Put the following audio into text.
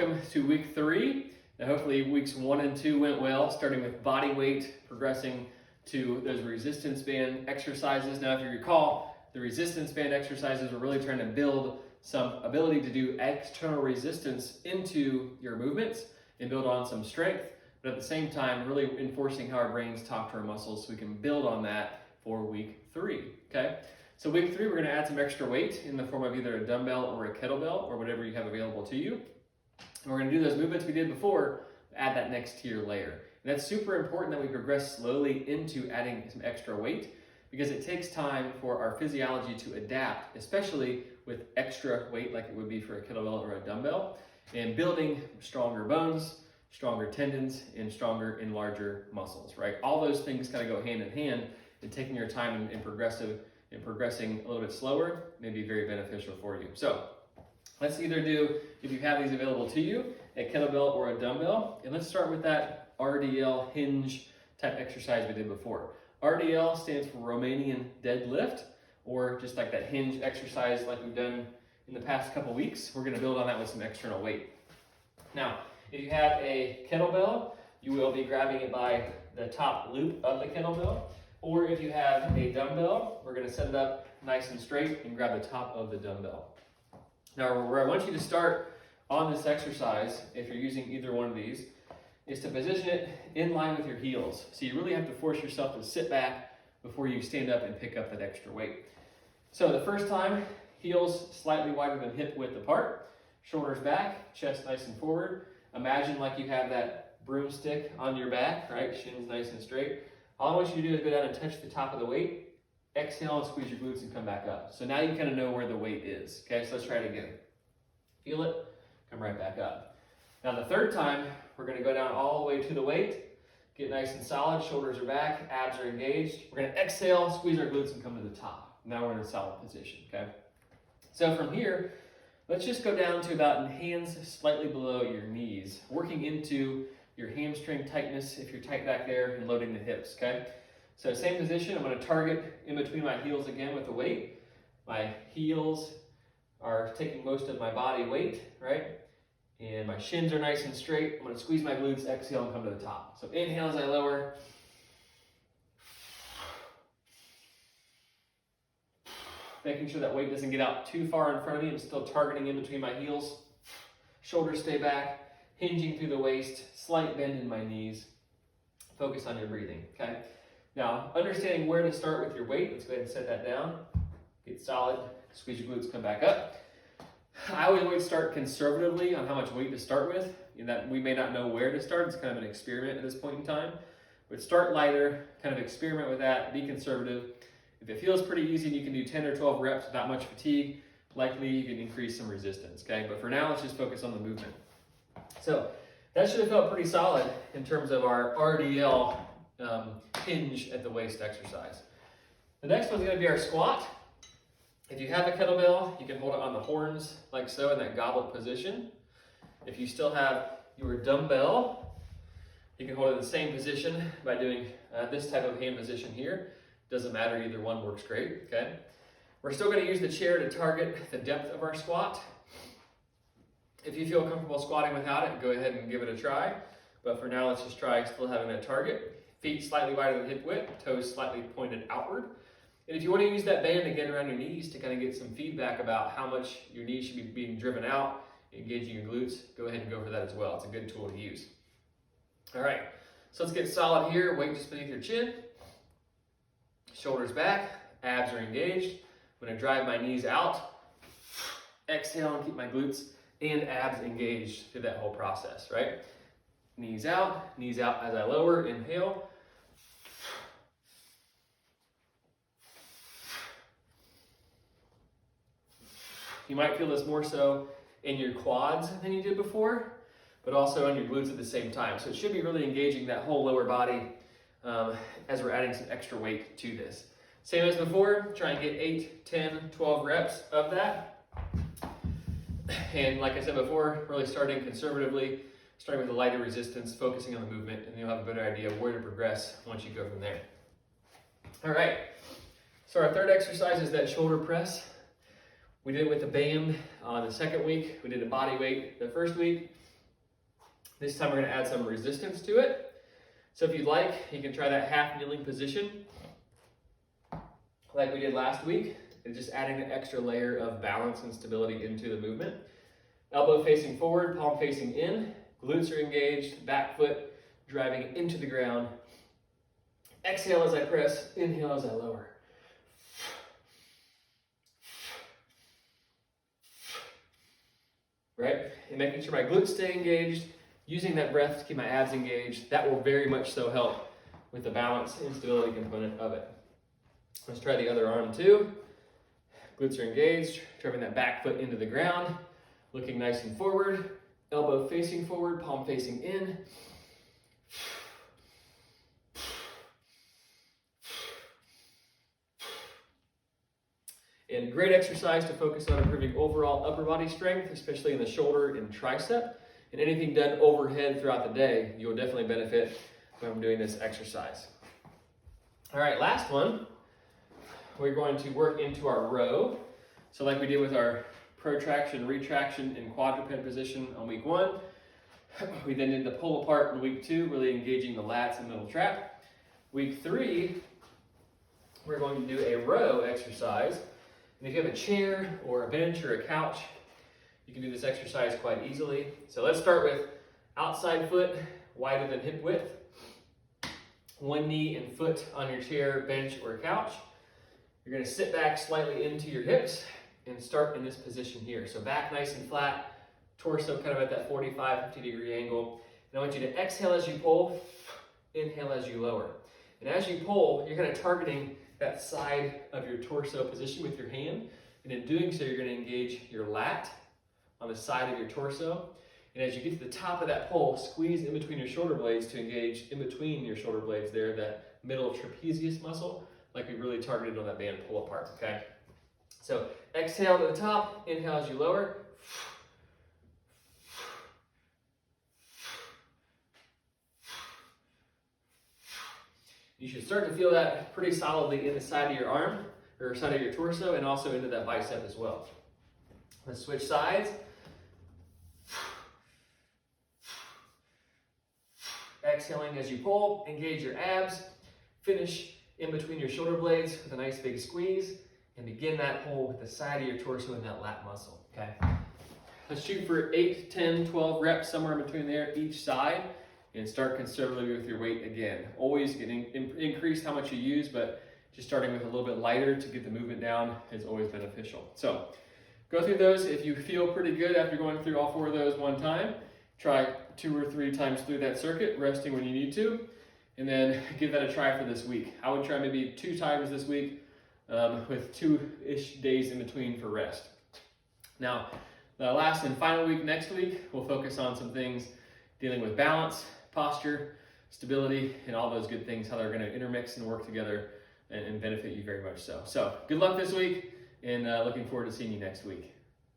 welcome to week 3. Now hopefully weeks 1 and 2 went well, starting with body weight, progressing to those resistance band exercises. Now if you recall, the resistance band exercises are really trying to build some ability to do external resistance into your movements and build on some strength, but at the same time really enforcing how our brains talk to our muscles so we can build on that for week 3, okay? So week 3, we're gonna add some extra weight in the form of either a dumbbell or a kettlebell or whatever you have available to you. And we're gonna do those movements we did before, add that next tier layer. And that's super important that we progress slowly into adding some extra weight because it takes time for our physiology to adapt, especially with extra weight like it would be for a kettlebell or a dumbbell, and building stronger bones, stronger tendons, and stronger and larger muscles, right? All those things kind of go hand in hand, and taking your time and progressing a little bit slower may be very beneficial for you. So let's either do, if you have these available to you, a kettlebell or a dumbbell. And let's start with that RDL hinge type exercise we did before. RDL stands for Romanian deadlift, or just like that hinge exercise like we've done in the past couple weeks. We're gonna build on that with some external weight. Now, if you have a kettlebell, you will be grabbing it by the top loop of the kettlebell. Or if you have a dumbbell, we're gonna set it up nice and straight and grab the top of the dumbbell. Now, where I want you to start on this exercise, if you're using either one of these, is to position it in line with your heels. So you really have to force yourself to sit back before you stand up and pick up that extra weight. So the first time, heels slightly wider than hip width apart, shoulders back, chest nice and forward. Imagine like you have that broomstick on your back, right? Shins nice and straight. All I want you to do is go down and touch the top of the weight, exhale and squeeze your glutes and come back up. So now you kind of know where the weight is. Okay, so let's try it again. Feel it, come right back up. Now the third time, we're gonna go down all the way to the weight, get nice and solid, shoulders are back, abs are engaged. We're gonna exhale, squeeze our glutes and come to the top. Now we're in a solid position, okay? So from here, let's just go down to about hands slightly below your knees, working into your hamstring tightness if you're tight back there and loading the hips, okay? So same position, I'm gonna target in between my heels again with the weight. My heels are taking most of my body weight, right? And my shins are nice and straight. I'm gonna squeeze my glutes, exhale and come to the top. So inhale as I lower. Making sure that weight doesn't get out too far in front of me. I'm still targeting in between my heels. Shoulders stay back. Hinging through the waist, slight bend in my knees. Focus on your breathing, okay? Now, understanding where to start with your weight, let's go ahead and set that down. Get solid, squeeze your glutes, come back up. I always start conservatively on how much weight to start with, in that we may not know where to start. It's kind of an experiment at this point in time. But start lighter, kind of experiment with that, be conservative. If it feels pretty easy and you can do 10 or 12 reps without much fatigue, likely you can increase some resistance, okay? But for now, let's just focus on the movement. So that should have felt pretty solid in terms of our RDL hinge at the waist exercise. The next one's gonna be our squat. If you have a kettlebell, you can hold it on the horns like so in that goblet position. If you still have your dumbbell, you can hold it in the same position by doing this type of hand position here. Doesn't matter, either one works great, okay? We're still gonna use the chair to target the depth of our squat. If you feel comfortable squatting without it, go ahead and give it a try. But for now, let's just try still having that target. Feet slightly wider than hip width, toes slightly pointed outward. And if you want to use that band again around your knees to kind of get some feedback about how much your knees should be being driven out, engaging your glutes, go ahead and go for that as well. It's a good tool to use. All right, so let's get solid here. Weight just beneath your chin. Shoulders back, abs are engaged. I'm gonna drive my knees out. Exhale and keep my glutes and abs engaged through that whole process, right? Knees out as I lower, inhale. You might feel this more so in your quads than you did before, but also on your glutes at the same time. So it should be really engaging that whole lower body as we're adding some extra weight to this. Same as before, try and get 8, 10, 12 reps of that. And like I said before, really starting conservatively, starting with a lighter resistance, focusing on the movement, and you'll have a better idea of where to progress once you go from there. All right, so our third exercise is that shoulder press. We did it with the band on the second week. We did a body weight the first week. This time we're going to add some resistance to it. So if you'd like, you can try that half kneeling position like we did last week, and just adding an extra layer of balance and stability into the movement. Elbow facing forward, palm facing in, glutes are engaged, back foot driving into the ground. Exhale as I press, inhale as I lower. Right? And making sure my glutes stay engaged, using that breath to keep my abs engaged. That will very much so help with the balance and stability component of it. Let's try the other arm too. Glutes are engaged, driving that back foot into the ground, looking nice and forward, elbow facing forward, palm facing in. And great exercise to focus on improving overall upper body strength, especially in the shoulder and tricep. And anything done overhead throughout the day, you will definitely benefit from doing this exercise. All right, last one. We're going to work into our row. So like we did with our protraction, retraction, and quadruped position on week 1, we then did the pull apart in week 2, really engaging the lats and middle trap. Week 3, we're going to do a row exercise. And if you have a chair or a bench or a couch, you can do this exercise quite easily. So let's start with outside foot wider than hip width. One knee and foot on your chair, bench, or couch. You're going to sit back slightly into your hips and start in this position here. So back nice and flat, torso kind of at that 45, 50 degree angle. And I want you to exhale as you pull, inhale as you lower. And as you pull, you're kind of targeting that side of your torso position with your hand. And in doing so, you're going to engage your lat on the side of your torso. And as you get to the top of that pull, squeeze in between your shoulder blades to engage in between your shoulder blades there, that middle trapezius muscle, like we really targeted on that band pull apart, okay? So exhale to the top, inhale as you lower. You should start to feel that pretty solidly in the side of your arm, or side of your torso, and also into that bicep as well. Let's switch sides. Exhaling as you pull, engage your abs, finish in between your shoulder blades with a nice big squeeze, and begin that pull with the side of your torso and that lat muscle, okay? Let's shoot for 8, 10, 12 reps, somewhere in between there, each side, and start conservatively with your weight again. Always increase how much you use, but just starting with a little bit lighter to get the movement down is always beneficial. So go through those. If you feel pretty good after going through all 4 of those one time, try 2 or 3 times through that circuit, resting when you need to, and then give that a try for this week. I would try maybe 2 times this week with 2-ish days in between for rest. Now, the last and final week, next week, we'll focus on some things dealing with balance, posture, stability, and all those good things, how they're going to intermix and work together and benefit you very much so. So good luck this week, and looking forward to seeing you next week.